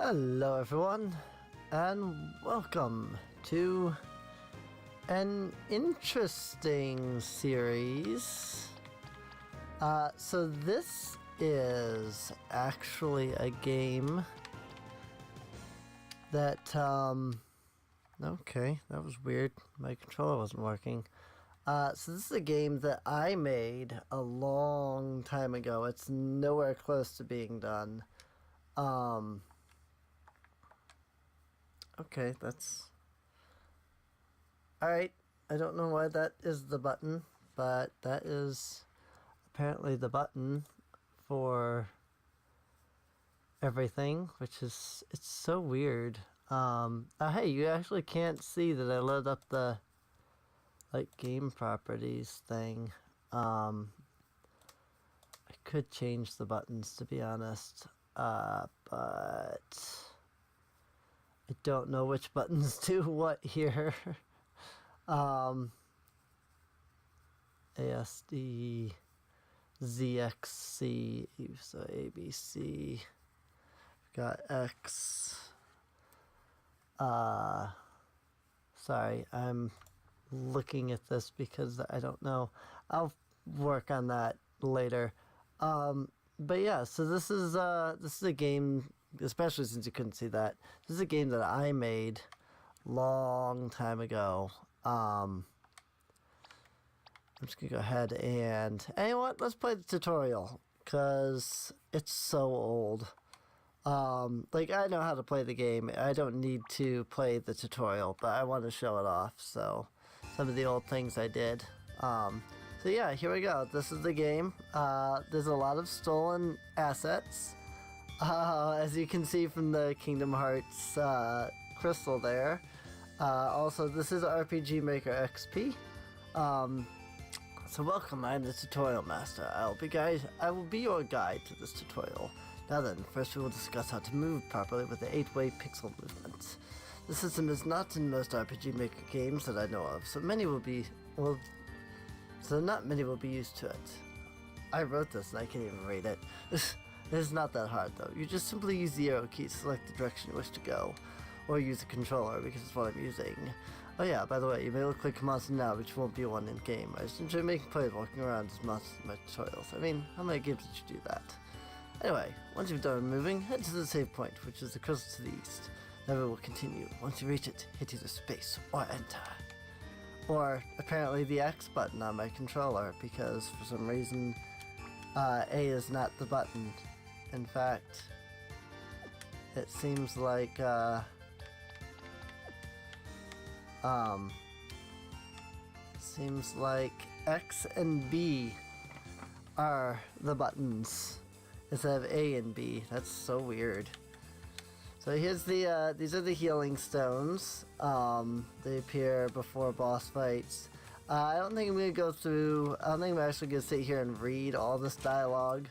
Hello everyone, and welcome to an interesting series. So this is actually a game that, okay, that was weird. My controller wasn't working. So this is a game that I made a long time ago. It's nowhere close to being done. Okay, that's... Alright, I don't know why that is the button, but that is apparently the button for everything, which is... it's so weird. Hey, you actually can't see that I load up the, like, game properties thing. I could change the buttons, to be honest, but... I don't know which buttons do what here. ASD, ZXC, so ABC, got X. Sorry, I'm looking at this because I don't know. I'll work on that later. But yeah, so this is a game, especially since you couldn't see that. This is a game that I made long time ago. I'm just gonna go ahead and, you know what, let's play the tutorial, because it's so old. Like, I know how to play the game. I don't need to play the tutorial, but I want to show it off, so some of the old things I did. So yeah, here we go. This is the game. There's a lot of stolen assets. As you can see from the Kingdom Hearts crystal there. Also, this is RPG Maker XP. So welcome, I'm the Tutorial Master. I will be your guide to this tutorial. Now then, first we will discuss how to move properly with the 8-way pixel movement. The system is not in most RPG Maker games that I know of, so not many will be used to it. I wrote this and I can't even read it. It's not that hard though. You just simply use the arrow key to select the direction you wish to go, or use the controller because it's what I'm using. Oh yeah, by the way, you may look like a monster now, but you won't be one in game. I just enjoy making plays walking around as monsters in my tutorials. I mean, how many games did you do that? Anyway, once you've done moving, head to the save point, which is the crystal to the east. Then we will continue. Once you reach it, hit either space or enter. Or apparently the X button on my controller, because for some reason A is not the button. In fact, it seems like X and B are the buttons instead of A and B. That's so weird. So here's the these are the healing stones. They appear before boss fights. I don't think I'm gonna go through. I don't think I'm actually gonna sit here and read all this dialogue.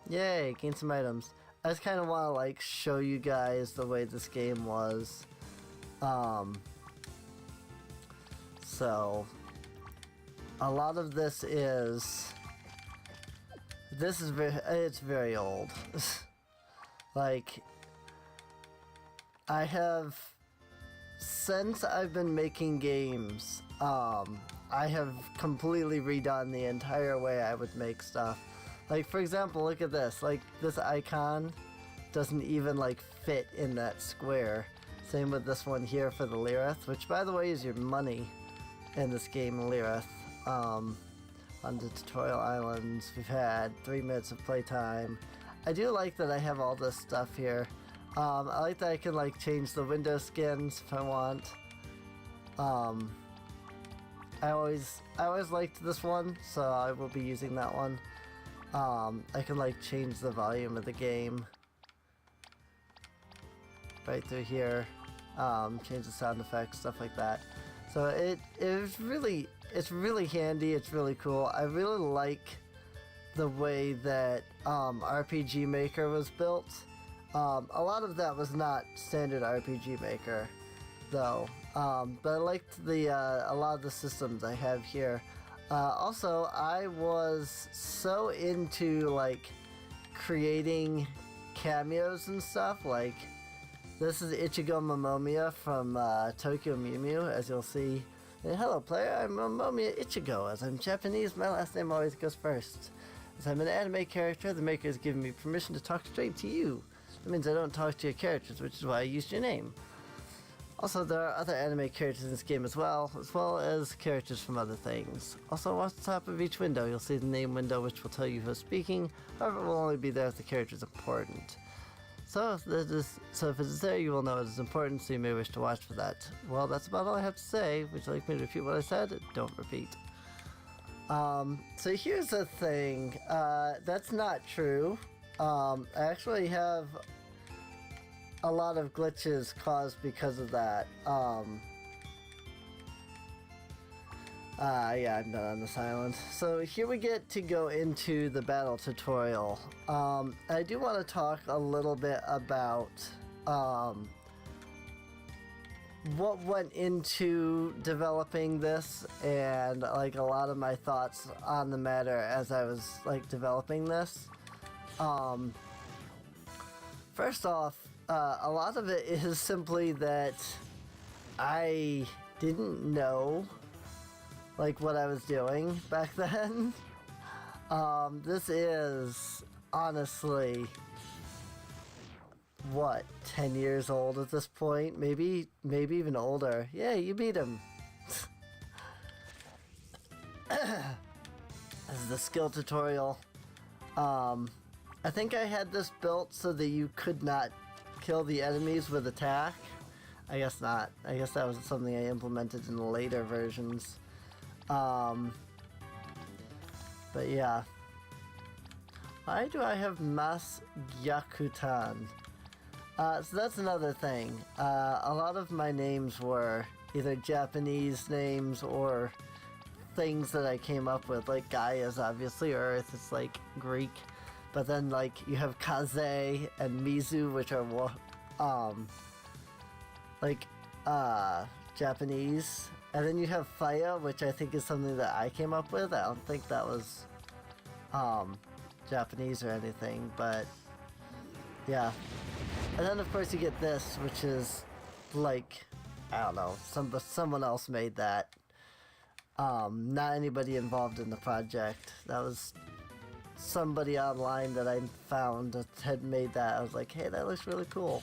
Yay, gain some items. I just kind of want to like show you guys the way this game was. So a lot of this is it's very old. Like, I have, since I've been making games, I have completely redone the entire way I would make stuff. Like, for example, look at this. Like, this icon doesn't even, like, fit in that square. Same with this one here for the Lirith, which, by the way, is your money in this game, Lirith. On the tutorial islands, we've had 3 minutes of playtime. I do like that I have all this stuff here. I like that I can, like, change the window skins if I want. I always liked this one, so I will be using that one. I can like change the volume of the game right through here, change the sound effects, stuff like that. So it's really handy. It's really cool. I really like the way that RPG Maker was built. A lot of that was not standard RPG Maker, though. But I liked a lot of the systems I have here. Also, I was so into like creating cameos and stuff. Like, this is Ichigo Momomiya from Tokyo Mew Mew, as you'll see. And, hello player, I'm Momomiya Ichigo. As I'm Japanese, my last name always goes first. As I'm an anime character, the maker has given me permission to talk straight to you. That means I don't talk to your characters, which is why I used your name. Also, there are other anime characters in this game as well as characters from other things. Also, watch the top of each window. You'll see the name window, which will tell you who's speaking. However, it will only be there if the character is important. So if it is there, you will know it is important, so you may wish to watch for that. Well, that's about all I have to say. Would you like me to repeat what I said? Don't repeat. So here's the thing. That's not true. I actually have a lot of glitches caused because of that. Yeah, I'm done on this island. So here we get to go into the battle tutorial. I do want to talk a little bit about what went into developing this and like a lot of my thoughts on the matter as I was like developing this. First off, a lot of it is simply that I didn't know like what I was doing back then. This is honestly what, 10 years old at this point? Maybe even older. Yeah, you beat him. This is the skill tutorial. I think I had this built so that you could not kill the enemies with attack. I guess not. I guess that was something I implemented in the later versions. But yeah. Why do I have Mas Gyakutan? So that's another thing. A lot of my names were either Japanese names or things that I came up with. Like Gaia is obviously Earth, it's like Greek. But then like you have Kaze and Mizu, which are Japanese. And then you have Faya, which I think is something that I came up with. I don't think that was Japanese or anything, but yeah. And then of course you get this, which is like, I don't know, someone else made that. Not anybody involved in the project. That was somebody online that I found that had made that. I was like, hey, that looks really cool.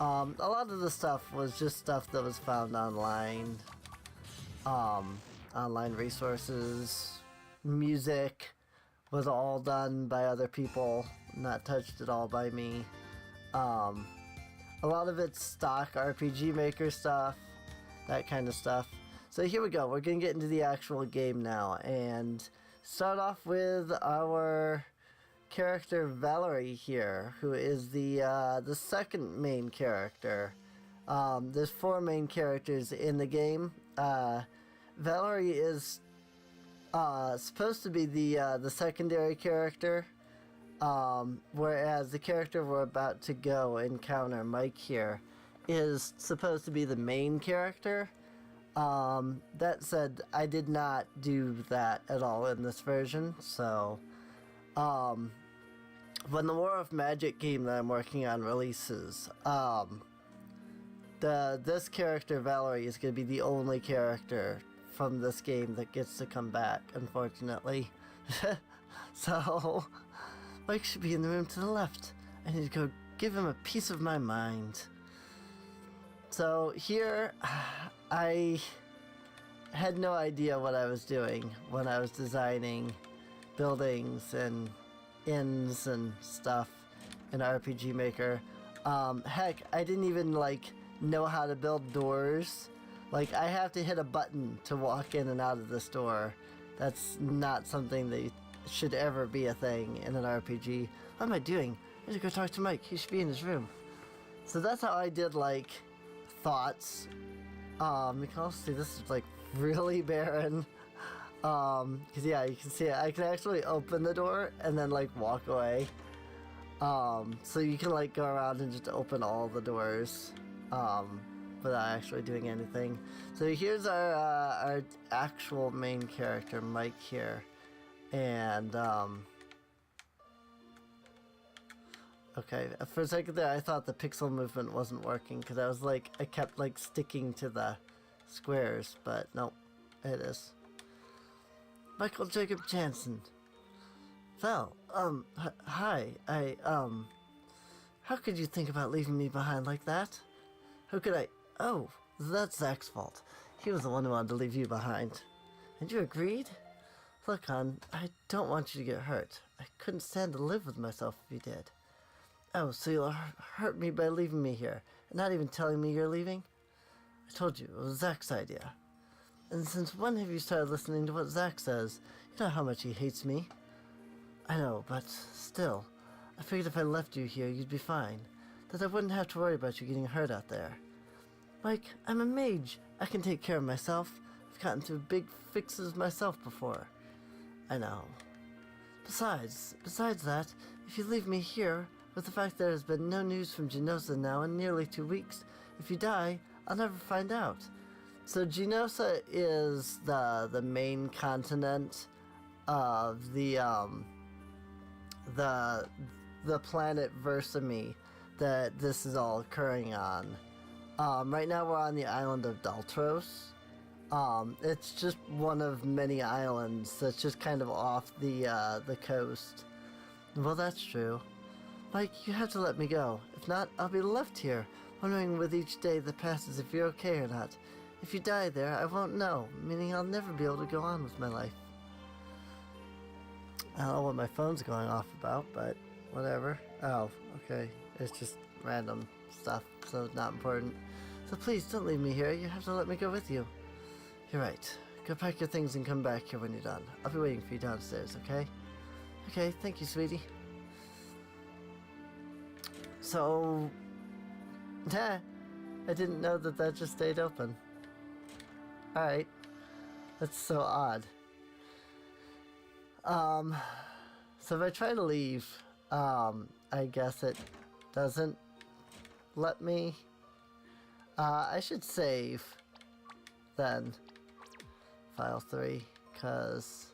A lot of the stuff was just stuff that was found online. Online resources. Music was all done by other people, not touched at all by me. A lot of it's stock RPG Maker stuff, that kind of stuff. So here we go, we're gonna get into the actual game now, and start off with our character Valerie here, who is the second main character. There's 4 main characters in the game. Valerie is supposed to be the secondary character, whereas the character we're about to go encounter, Mike here, is supposed to be the main character. That said, I did not do that at all in this version, so when the War of Magic game that I'm working on releases, this character Valerie is going to be the only character from this game that gets to come back, unfortunately. So Mike should be in the room to the left. I need to go give him a piece of my mind. So here, I had no idea what I was doing when I was designing buildings and inns and stuff in RPG Maker. Heck, I didn't even know how to build doors. I have to hit a button to walk in and out of this door. That's not something that should ever be a thing in an RPG. What am I doing? I need to go talk to Mike. He should be in his room. So that's how I did thoughts. You can also see this is really barren. Cause yeah, you can see it. I can actually open the door and then walk away. So you can go around and just open all the doors. Without actually doing anything. So here's our actual main character, Mike here. And Okay, for a second there I thought the pixel movement wasn't working because I was like, I kept like sticking to the squares, but no, it is. Michael Jacob Jansen. Val, hi, how could you think about leaving me behind like that? How could I? Oh, that's Zach's fault. He was the one who wanted to leave you behind. And you agreed? Look, hon, I don't want you to get hurt. I couldn't stand to live with myself if you did. Oh, so you'll hurt me by leaving me here, and not even telling me you're leaving? I told you, it was Zach's idea. And since when have you started listening to what Zach says? You know how much he hates me. I know, but still, I figured if I left you here, you'd be fine. That I wouldn't have to worry about you getting hurt out there. Mike, I'm a mage. I can take care of myself. I've gotten through big fixes myself before. I know. Besides that, if you leave me here, with the fact there has been no news from Genosa now in nearly 2 weeks, if you die, I'll never find out. So Genosa is the main continent of the planet Versami that this is all occurring on. Right now we're on the island of Daltros. It's just one of many islands that's just kind of off the coast. Well, that's true. Mike, you have to let me go. If not, I'll be left here, wondering with each day that passes if you're okay or not. If you die there, I won't know, meaning I'll never be able to go on with my life. I don't know what my phone's going off about, but whatever. Oh, okay. It's just random stuff, so it's not important. So please, don't leave me here. You have to let me go with you. You're right. Go pack your things and come back here when you're done. I'll be waiting for you downstairs, okay? Okay, thank you, sweetie. So, I didn't know that just stayed open. Alright. That's so odd. So if I try to leave, I guess it doesn't let me. I should save then. File 3, cause...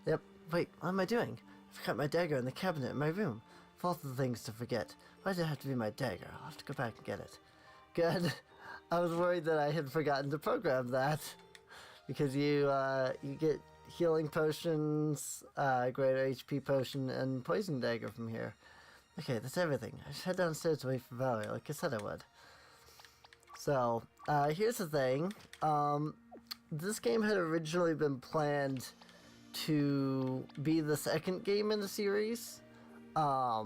Yep, wait, what am I doing? I forgot my dagger in the cabinet in my room. Of all the things to forget. Why did it have to be my dagger? I'll have to go back and get it. Good. I was worried that I had forgotten to program that. Because you get healing potions, greater HP potion, and poison dagger from here. Okay, that's everything. I should head downstairs to wait for Valerie, like I said I would. So, here's the thing. This game had originally been planned to be the second game in the series. I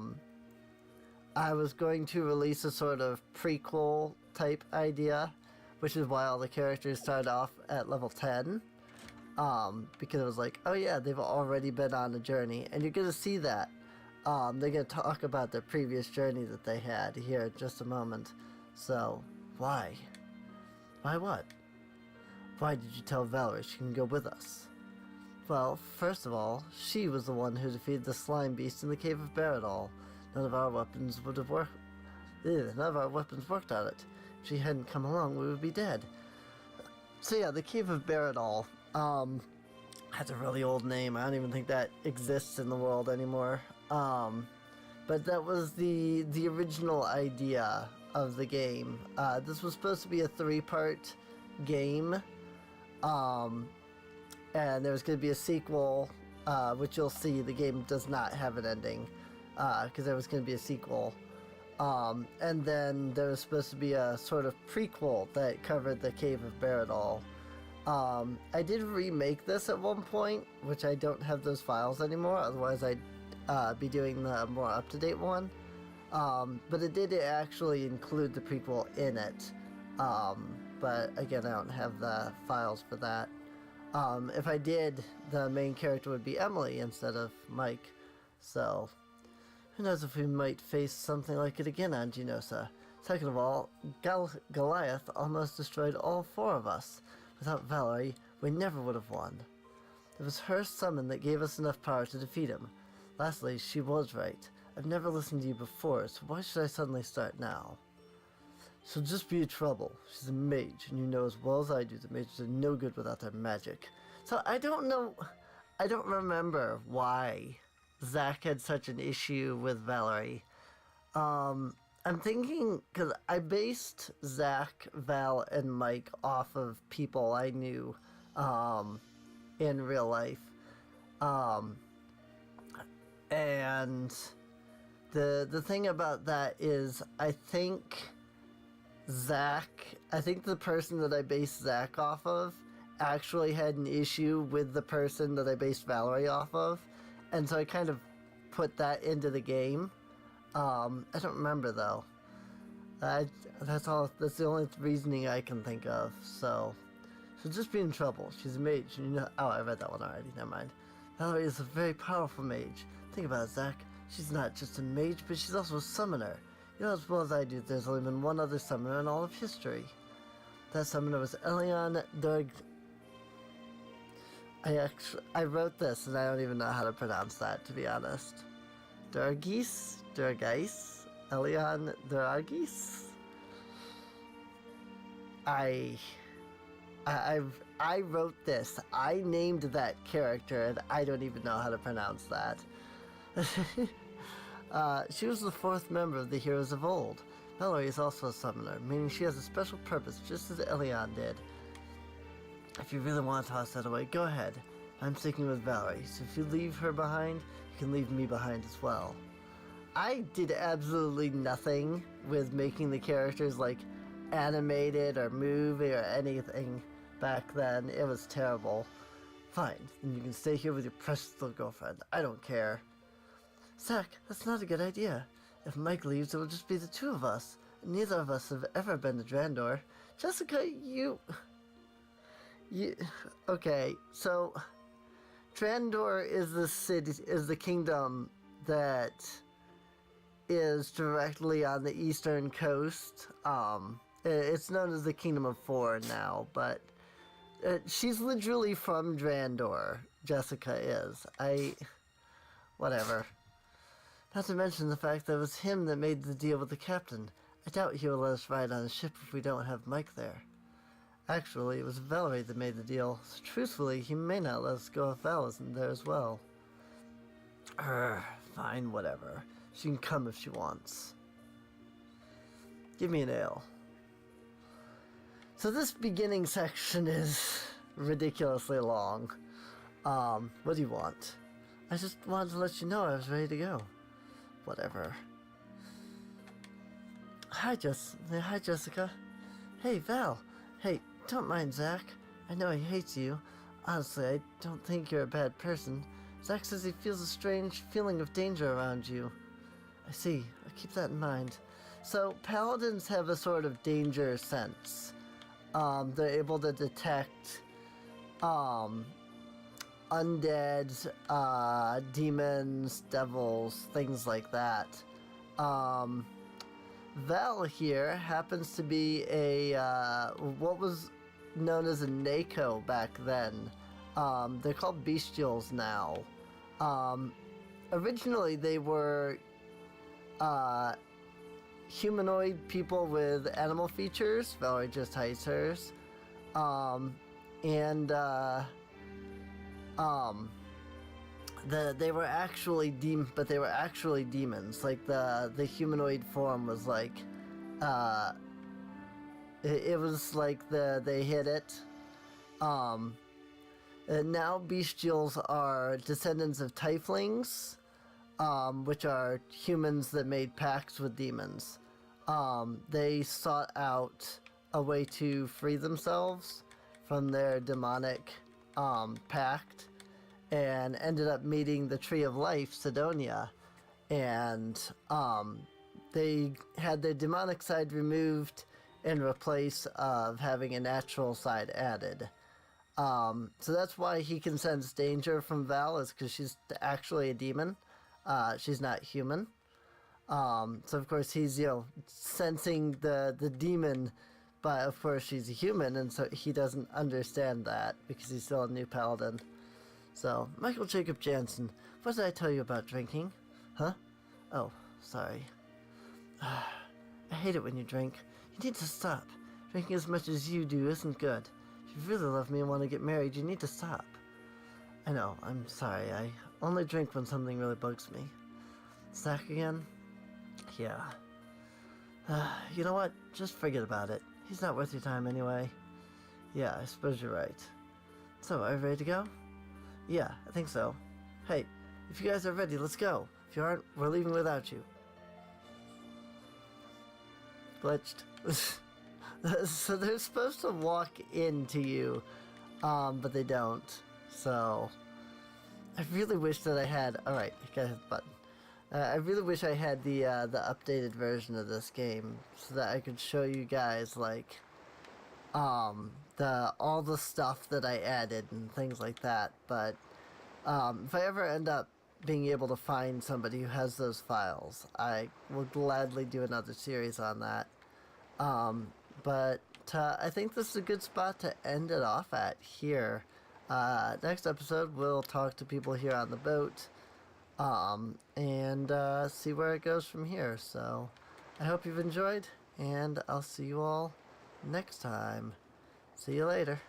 was going to release a sort of prequel type idea, which is why all the characters started off at level 10. Because it was like, oh yeah, they've already been on a journey, and you're gonna see that. They're gonna talk about their previous journey that they had here in just a moment. So, why? Why what? Why did you tell Valerie she can go with us? Well, first of all, she was the one who defeated the slime beast in the cave of Baradol. None of our weapons would have worked. None of our weapons worked on it. If she hadn't come along, we would be dead. So yeah, the cave of Baradol. Has a really old name. I don't even think that exists in the world anymore. But that was the original idea of the game. This was supposed to be a 3-part game. And there was going to be a sequel, which you'll see the game does not have an ending, because there was going to be a sequel. And then there was supposed to be a sort of prequel that covered the Cave of Baradol. I did remake this at one point, which I don't have those files anymore, otherwise I'd be doing the more up-to-date one. But it did actually include the prequel in it. But again, I don't have the files for that. If I did, the main character would be Emily instead of Mike. So, who knows if we might face something like it again on Genosa. Second of all, Goliath almost destroyed all 4 of us. Without Valerie, we never would have won. It was her summon that gave us enough power to defeat him. Lastly, she was right. I've never listened to you before, so why should I suddenly start now? She'll just be a trouble. She's a mage, and you know as well as I do that mages are no good without their magic. So I don't know, I don't remember why Zach had such an issue with Valerie. I'm thinking because I based Zach, Val, and Mike off of people I knew in real life. Um, and the thing about that is I think the person that I based Zach off of actually had an issue with the person that I based Valerie off of, and so I kind of put that into the game. I don't remember though. That's all. That's the only reasoning I can think of. So she'll just be in trouble. She's a mage. You know. Oh, I read that one already. Never mind. Valerie is a very powerful mage. Think about it, Zach. She's not just a mage, but she's also a summoner. You know as well as I do, there's only been one other summoner in all of history. That summoner was Elion Durg. I wrote this and I don't even know how to pronounce that, to be honest. Durgis? Elion Durgis? I wrote this. I named that character and I don't even know how to pronounce that. She was the fourth member of the Heroes of Old. Valerie is also a summoner, meaning she has a special purpose, just as Elion did. If you really want to toss that away, go ahead. I'm sticking with Valerie, so if you leave her behind, you can leave me behind as well. I did absolutely nothing with making the characters, like, animated or moving or anything back then. It was terrible. Fine, then you can stay here with your precious little girlfriend. I don't care. Zach, that's not a good idea. If Mike leaves, it will just be the two of us. Neither of us have ever been to Drandor. Jessica, you... Okay, so... Drandor is the kingdom that is directly on the eastern coast. It's known as the Kingdom of Four now, but... she's literally from Drandor, Jessica is. Whatever. Not to mention the fact that it was him that made the deal with the captain. I doubt he will let us ride on a ship if we don't have Mike there. Actually, it was Valerie that made the deal, so truthfully, he may not let us go if Val isn't there as well. Fine, whatever. She can come if she wants. Give me an ale. So this beginning section is ridiculously long. What do you want? I just wanted to let you know I was ready to go. Whatever. Hi, Jessica. Hey, Val. Hey, don't mind Zach. I know he hates you. Honestly, I don't think you're a bad person. Zach says he feels a strange feeling of danger around you. I see. I'll keep that in mind. So, paladins have a sort of danger sense. They're able to detect, undead, demons, devils, things like that. Val here happens to be a, what was known as a Nako back then. They're called Bestials now. Originally they were, humanoid people with animal features. Valerie just hides hers. They were actually demons. Like the humanoid form was like, it was like they hid it. And now bestials are descendants of tieflings, which are humans that made pacts with demons. They sought out a way to free themselves from their demonic pact, and ended up meeting the Tree of Life, Sidonia, and they had their demonic side removed in replace of having a natural side added. So that's why he can sense danger from Val, is because she's actually a demon. She's not human. So of course he's, sensing the demon, but of course she's a human, and so he doesn't understand that because he's still a new paladin. So, Michael Jacob Jansen, what did I tell you about drinking? Huh? Oh, sorry. I hate it when you drink. You need to stop. Drinking as much as you do isn't good. If you really love me and want to get married, you need to stop. I know, I'm sorry. I only drink when something really bugs me. Zach again? Yeah. You know what? Just forget about it. He's not worth your time anyway. Yeah, I suppose you're right. So, are you ready to go? Yeah, I think so. Hey, if you guys are ready, let's go. If you aren't, we're leaving without you. Glitched. So they're supposed to walk into you, but they don't. So, I really wish that I had... Alright, I gotta hit the button. I really wish I had the updated version of this game so that I could show you guys, like, all the stuff that I added and things like that. But if I ever end up being able to find somebody who has those files, I will gladly do another series on that. But I think this is a good spot to end it off at here. Next episode, we'll talk to people here on the boat, and see where it goes from here. So I hope you've enjoyed, and I'll see you all next time. See you later.